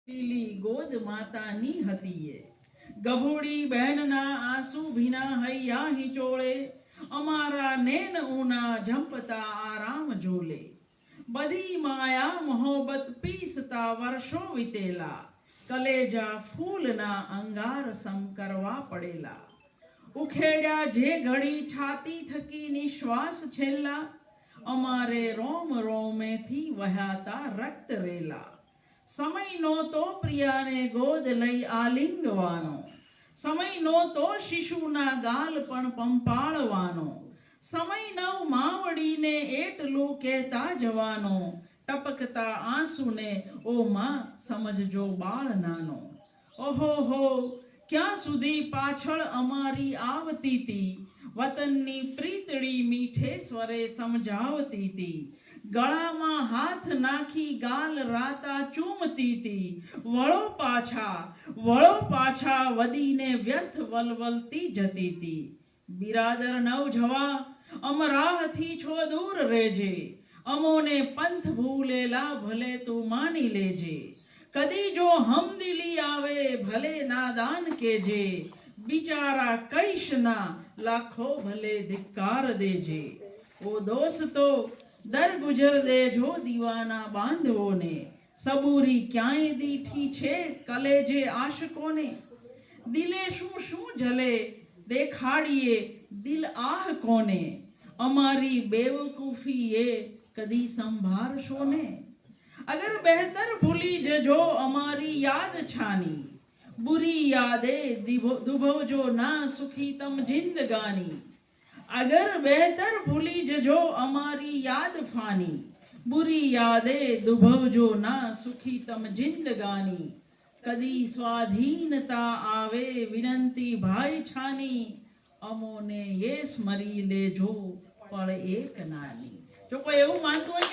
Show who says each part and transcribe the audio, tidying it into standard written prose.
Speaker 1: લીલી ગોદ માતાની હતી એ ગભૂડી બહેનના આંસુ ભીના હૈયા હિચોળે અમારા નેન ઊના ઝંપતા આરામ ઝોલે બધી માયા મોહબ્બત પીસતા વર્ષો વીતેલા કલેજા ફૂલના અંગાર સમ કરવા પડેલા ઉખેડ્યા જે ઘડી છાતી થકી નિશ્વાસ છેલ્લા અમારે રોમ રોમેથી વહાતા રક્ત રેલા સમય નહોતો પ્રિયાને ગોદ લઈ આલિંગવાનો સમય નહોતો શિશુના ગાલ પણ પંપાળવાનો સમય નવ માવડીને એટલું કહેતા જવાનો ટપકતા આંસુને ઓ માં સમજજો બાળ નાનો ઓહો હો ક્યાં સુધી પાછળ અમારી આવતી તી વતનની પ્રીતડી મીઠે સ્વરે સમજાવતી તી ગળામાં હાથ નાખી ગાલ રાતા ચૂમતી તી વળો પાછા વદીને વ્યર્થ વલવલતી જતી તી બિરાદર નવજવા અમરાહથી છો દૂર રહેજે અમોને પંથ ભૂલેલા ભલે તું માની લેજે કદી જો હમદિલી આવે ભલે નાદાન કેજે બિચારા કઈશ ના લાખો ભલે ધિક્કાર દેજે ઓ દોસ્તો દર ગુજર દેજો દીવાના બાંધવોને સબૂરી ક્યાંય દીઠી છે કલેજે આશકોને દિલે શું શું જલે દેખાડીએ દિલ આહ કોને અમારી બેવકૂફી એ કદી સંભાળશો ને અગર બહેતર ભૂલી જજો અમારી યાદ છાની बुरी यादें दुभवजो ना सुखी तम जिंदगानी अगर बेहतर भूली जजो हमारी याद फानी बुरी यादें दुभवजो ना सुखी तम जिंदगानी कदी स्वाधीनता आवे विनंती भाई छानी अमोने ये स्मरी लेजो पड़ एक नानी जो कोई એવું માનતું હોય